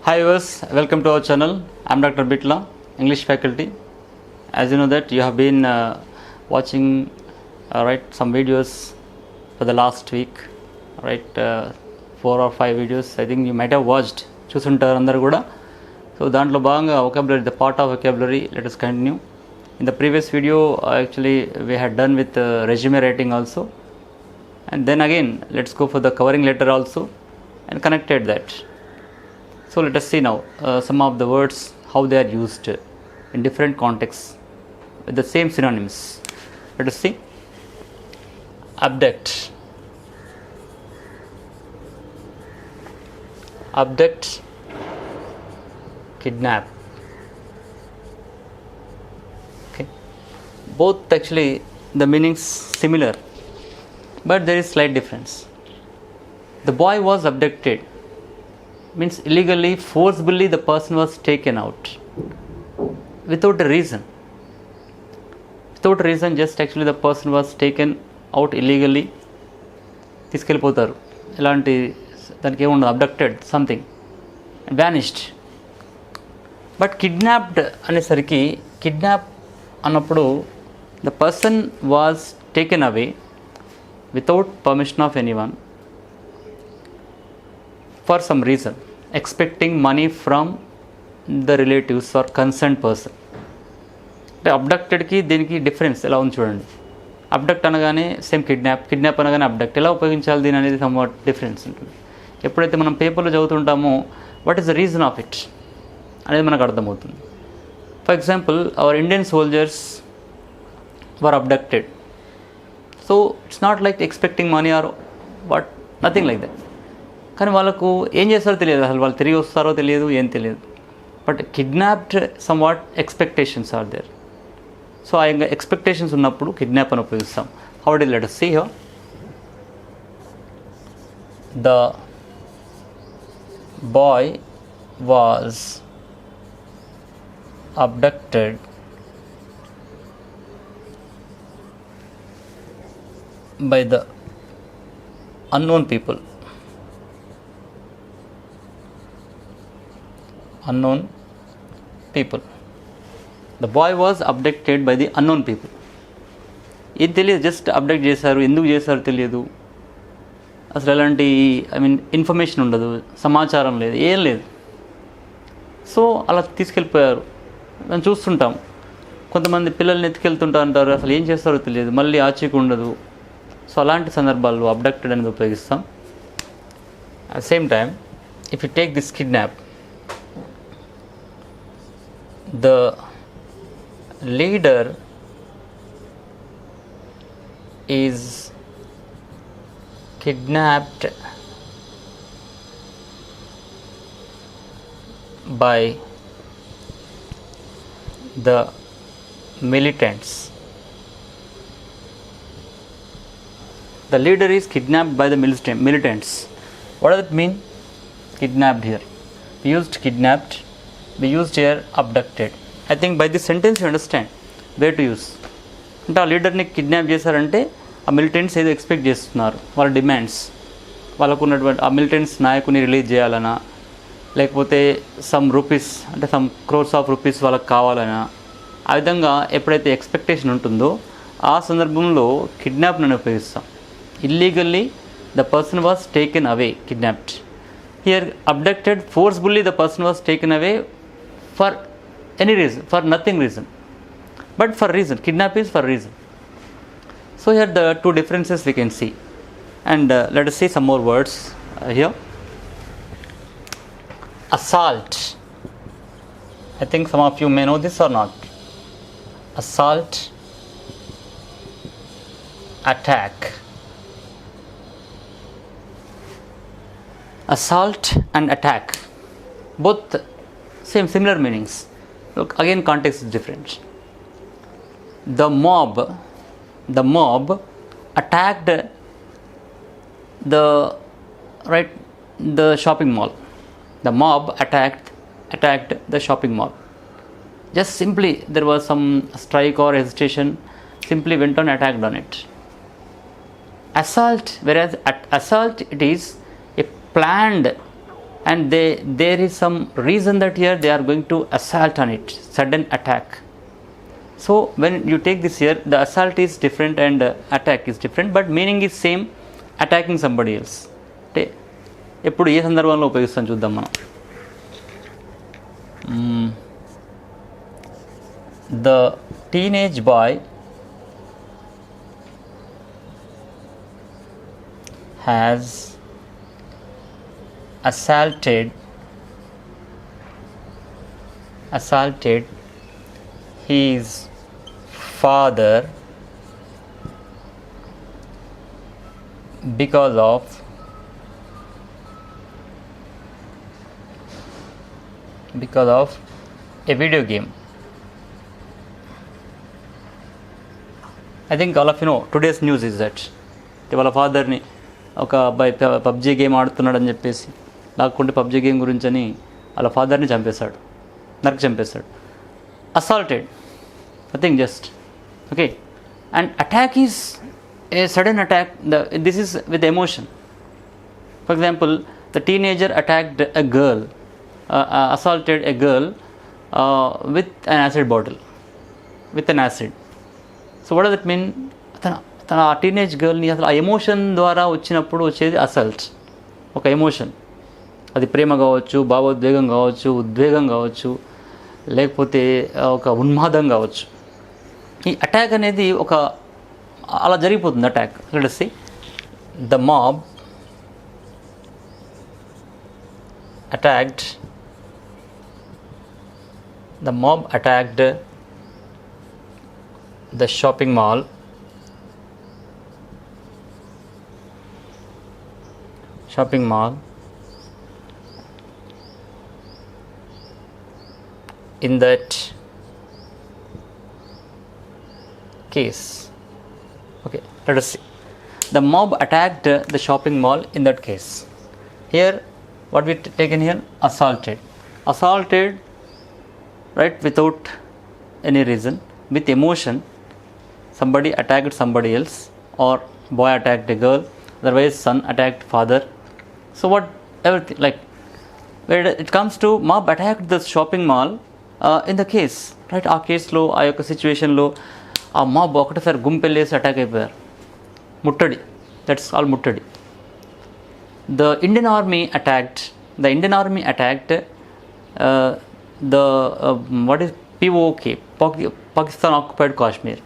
Hi viewers, welcome to our channel. I am Dr. Bitla, English faculty. As you know that you have been watching some videos for the last week, 4 or 5 videos. I think you might have watched. చూసుంటారు అందరు కూడా. So దాంట్లో భాగంగా vocabulary, the part of vocabulary, let us continue. In the previous video actually we had done with resume writing also, and then again let's go for the covering letter also and connected that. So let us see now some of the words, how they are used in different contexts with the same synonyms. Let us see. Abduct. Abduct, kidnap. Okay, both actually the meanings similar, but there is slight difference. The boy was abducted means illegally, forcibly the person was taken out without a reason. Without a reason, just actually the person was taken out illegally. తీసుకెళ్ళిపోతారు, ఎలాంటి దానికి ఏముండదు. Abducted something, vanished. But kidnapped అనేసరికి, kidnap అన్నప్పుడు the person was taken away without permission of anyone for some reason, expecting money from the relatives or concern person. అంటే అబ్డక్టెడ్కి దీనికి difference ఎలా ఉంది చూడండి. అబ్డక్ట్ అనగానే సేమ్ కిడ్నాప్, కిడ్నాప్ అనగానే అబ్డక్ట్. ఎలా ఉపయోగించాలి దీని అనేది సమ్వాట్ డిఫరెన్స్ ఉంటుంది. ఎప్పుడైతే మనం పేపర్లో చదువుతుంటామో what is the reason of it అనేది మనకు అర్థమవుతుంది. For example, our Indian soldiers were abducted. So it's not like expecting money or what, nothing like that. కానీ వాళ్ళకు ఏం చేస్తారో తెలియదు, అసలు వాళ్ళు తిరిగి వస్తారో తెలియదు, ఏం తెలియదు. But kidnapped somewhat expectations are there. So ఆ ఎక్స్పెక్టేషన్స్ ఉన్నప్పుడు కిడ్నాప్ అని ఉపయోగిస్తాం. How the let us see here. The boy was abducted by the unknown people. Unknown people. The boy was abducted by the unknown people. ఏం తెలియదు, just abduct చేశారు, ఎందుకు చేశారు తెలియదు, అసలు ఎలాంటి ఇన్ఫర్మేషన్ ఉండదు, సమాచారం లేదు, ఏం లేదు. సో అలా తీసుకెళ్ళిపోయారు. మనం చూస్తుంటాం, కొంతమంది పిల్లల్ని ఎత్తుకెళ్తుంటా అంటారు, అసలు ఏం చేస్తారో తెలియదు, మళ్ళీ ఆచూకీ ఉండదు. సో అలాంటి సందర్భాల్లో అబ్డక్టెడ్ అనేది ఉపయోగిస్తాం. At same time, if you take this kidnap, the leader is kidnapped by the militants. The leader is kidnapped by the militants. What does it mean? Kidnapped here. We used kidnapped. We used here abducted. I think by this sentence you understand where to use. అంటే ఆ లీడర్ని kidnap చేశారంటే ఆ militants ఏదో expect చేస్తున్నారు, వాళ్ళ demands, వాళ్ళకు ఉన్నటువంటి ఆ మిలిటెంట్స్ నాయకుని రిలీజ్ చేయాలనా, లేకపోతే సమ్ రూపీస్, అంటే సమ్ క్రోర్స్ ఆఫ్ రూపీస్ వాళ్ళకి కావాలనా, ఆ విధంగా ఎప్పుడైతే ఎక్స్పెక్టేషన్ ఉంటుందో ఆ సందర్భంలో కిడ్నాప్ నేను ఉపయోగిస్తాం. Illegally the person was taken away, kidnapped. Here abducted, forcefully the person was taken away for any reason, for nothing reason, but for reason. Kidnap is for reason. So here the two differences we can see, and let us see some more words here. Assault. I think some of you may know this or not. Assault, attack. Assault and attack, both similar meanings. Look, again context is different. The mob attacked the shopping mall. The mob attacked the shopping mall. Just simply there was some strike or hesitation, simply went on attacked on it. Assault, whereas assault it is a planned and there is some reason that here they are going to assault on it, sudden attack. So when you take this here, the assault is different and attack is different, but meaning is same, attacking somebody else. అంటే ఎప్పుడు ఏ సందర్భంలో ఉపయోగిస్తాం చూద్దాం మనం. The teenage boy has assaulted his father because of a video game. I think all of you know today's news is that వాళ్ళ ఫాదర్ని ఒక అబ్బాయి పబ్జీ గేమ్ ఆడుతున్నాడని చెప్పేసి లేకుంటే పబ్జీ గేమ్ గురించి అని వాళ్ళ ఫాదర్ని చంపేశాడు, నరికి చంపేశాడు. Assaulted, nothing, just okay. And attack is a sudden attack. This is with emotion. For example, the teenager attacked a girl, assaulted a girl with an acid bottle, with an acid. So what does it mean? తన ఆ teenage గర్ల్ని అసలు ఆ emotion ద్వారా వచ్చినప్పుడు వచ్చేది assault, ఒక emotion. అది ప్రేమ కావచ్చు, భావోద్వేగం కావచ్చు, ఉద్వేగం కావచ్చు, లేకపోతే ఒక ఉన్మాదం కావచ్చు. ఈ అటాక్ అనేది ఒక అలా జరిగిపోతుంది attack. Let us see. The mob attacked the shopping mall in that case. Okay, let us see. The mob attacked the shopping mall in that case. Here, what we taken here? Assaulted, right, without any reason, with emotion. Somebody attacked somebody else, or boy attacked a girl, otherwise son attacked father. So what, everything, like, where it comes to mob attacked the shopping mall in the case, right, ఆ కేసులో ఆ యొక్క సిచ్యువేషన్లో ఆ mob ఒకటేసారి గుంపెళ్ళేసి attack అయిపోయారు. ముట్టడి, that's all ముట్టడి. The Indian army attacked what is POK, Pakistan occupied Kashmir.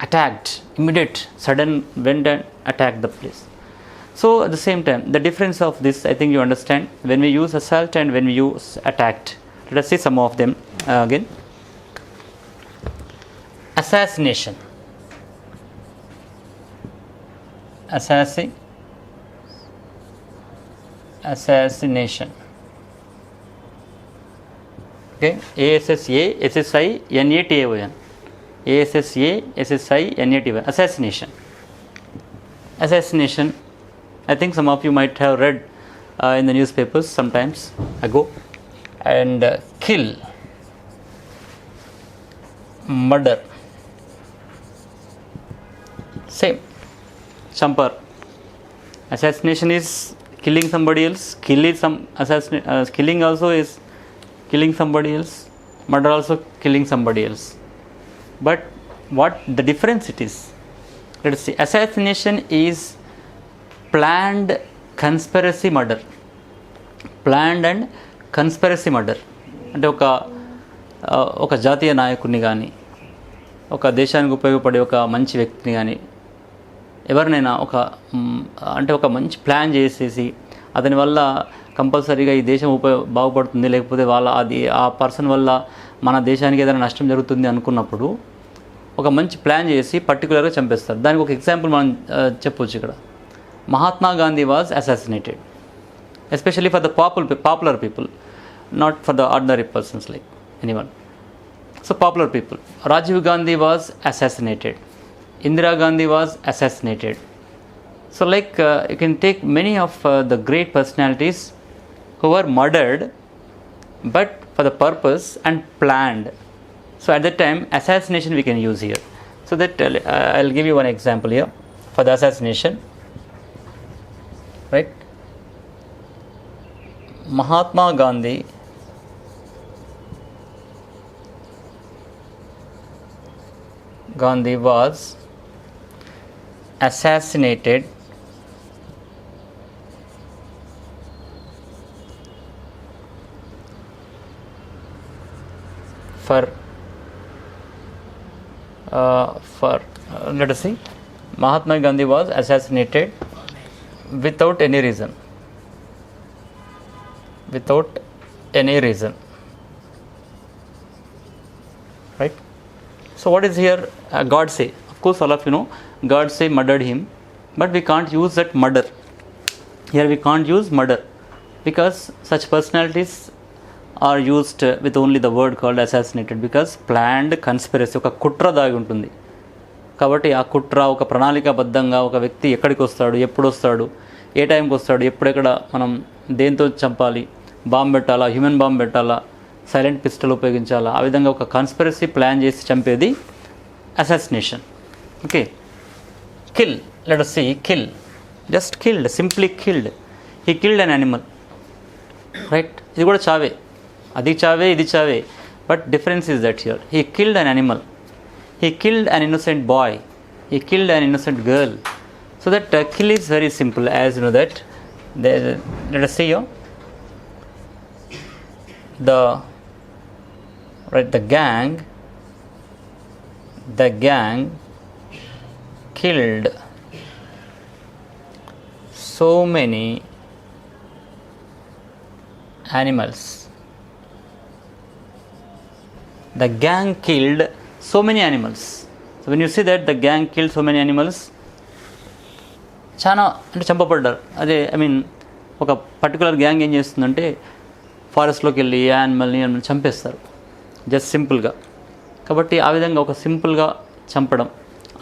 Attacked, immediate, sudden, went and attacked the place. So at the same time, the difference of this, I think you understand, when we use assault and when we use attacked. Let us see some of them again. Assassination. Okay, ASSASSINATAON. ASSASSINATAON. Assassination. I think some of you might have read in the newspapers sometimes ago. And kill, murder, same. Champar. Assassination is killing somebody else. Killing also is killing somebody else. Murder also killing somebody else. But what the difference it is? Let us see. Assassination is planned conspiracy murder. Planned and conspiracy murder అంటే ఒక జాతీయ నాయకుడిని కానీ, ఒక దేశానికి ఉపయోగపడే ఒక మంచి వ్యక్తిని కానీ, ఎవరినైనా ఒక మంచి ప్లాన్ చేసేసి అతని వల్ల కంపల్సరీగా ఈ దేశం బాగుపడుతుంది, లేకపోతే ఆ పర్సన్ వల్ల మన దేశానికి ఏదైనా నష్టం జరుగుతుంది అనుకున్నప్పుడు ఒక మంచి ప్లాన్ చేసి పర్టికులర్గా చంపేస్తారు. దానికి ఒక ఎగ్జాంపుల్ మనం చెప్పొచ్చు ఇక్కడ. Mahatma Gandhi was assassinated, especially for the popular people, not for the ordinary persons like anyone. So popular people. Rajiv Gandhi was assassinated. Indira Gandhi was assassinated. So like you can take many of the great personalities who were murdered, but for the purpose and planned. So at that time, assassination we can use here. So that I'll give you one example here for the assassination, right? Mahatma Gandhi was assassinated for let us see. Mahatma Gandhi was assassinated without any reason. Without any reason. Right? So what is here Godse? Of course, all of you know Godse murdered him, but we can't use that murder. Here we can't use murder because such personalities are used with only the word called assassinated, because planned conspiracy, ఒక కుట్ర దాగి ఉంటుంది. కాబట్టి ఆ కుట్ర ఒక ప్రణాళికాబద్ధంగా ఒక వ్యక్తి ఎక్కడికి వస్తాడు, ఎప్పుడు వస్తాడు, ఏ టైంకి వస్తాడు, ఎప్పుడెక్కడ మనం దేంతో చంపాలి, బాంబు పెట్టాలా, హ్యూమన్ బాంబు పెట్టాలా, సైలెంట్ పిస్టల్ ఉపయోగించాలా, ఆ విధంగా ఒక కాన్స్పిరసీ ప్లాన్ చేసి చంపేది assassination. Okay. Kill, let us see, kill, just killed, simply killed. He killed an animal. Right? ఇది కూడా చావే, అది చావే, ఇది చావే, but difference is that here he killed an animal. He killed an innocent boy. He killed an innocent girl. So that kill is very simple, as you know that. Let us see here. The gang killed so many animals. The gang killed so many animals. So when you see that the gang killed so many animals, చాలా అంటే చంపబడ్డారు. అదే ఒక particular gang ఏం చేస్తుందంటే ఫారెస్ట్లోకి వెళ్ళి యానిమల్ని చంపేస్తారు, just సింపుల్గా. కాబట్టి ఆ విధంగా ఒక సింపుల్గా చంపడం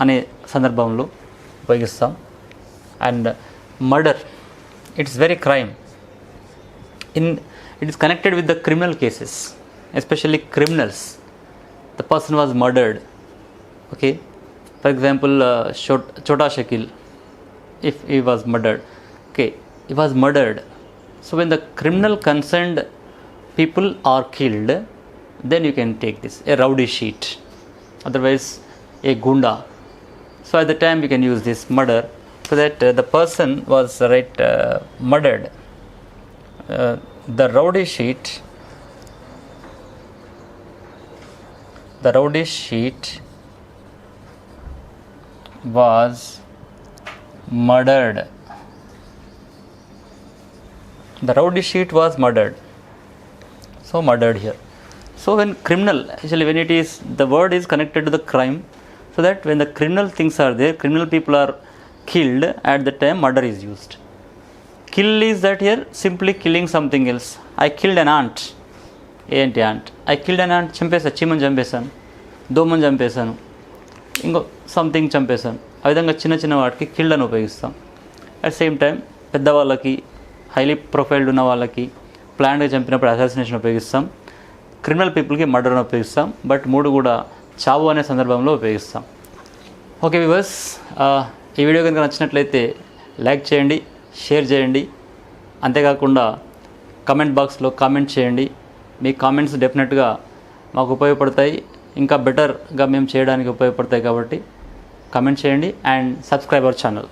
అనే సందర్భంలో ఉపయోగిస్తాం. And murder, it's very crime. It is connected with the criminal cases, especially criminals. The person was murdered. Okay, for example, Chota Shakil, if he was murdered, okay, he was murdered. So when the criminal concerned people are killed, then you can take this, a rowdy sheet, otherwise a gunda. So at the time you can use this murder, so that the person was murdered. The rowdy sheet was murdered. The rowdy sheet was murdered. So murdered here. So when criminal, actually when it is, the word is connected to the crime, so that when the criminal things are there, criminal people are killed, at the time murder is used. Kill is that here simply killing something else. I killed an ant. ఏంటి ant? I killed an ant, చంపేసాను, చీమని చంపేశాను, దోమని చంపేశాను, ఇంకో something చంపేశాను. ఆ విధంగా చిన్న చిన్న వాటికి కిల్డ్ అని ఉపయోగిస్తాం. అట్ సేమ్ టైం పెద్దవాళ్ళకి, హైలీ ప్రొఫైల్డ్ ఉన్న వాళ్ళకి ప్లాన్గా చంపినప్పుడు అసాసినేషన్ ఉపయోగిస్తాం. క్రిమినల్ పీపుల్కి మర్డర్ అని ఉపయోగిస్తాం. బట్ మూడు కూడా చావు అనే సందర్భంలో ఉపయోగిస్తాం. ఓకే వ్యూవర్స్, ఈ వీడియో కనుక నచ్చినట్లయితే లైక్ చేయండి, షేర్ చేయండి. అంతేకాకుండా కామెంట్ బాక్స్లో కామెంట్ చేయండి. మీ కామెంట్స్ డెఫినెట్గా మాకు ఉపయోగపడతాయి, ఇంకా బెటర్గా మేము చేయడానికి ఉపయోగపడతాయి. కాబట్టి కామెంట్ చేయండి అండ్ సబ్స్క్రైబ్ అవర్ ఛానల్.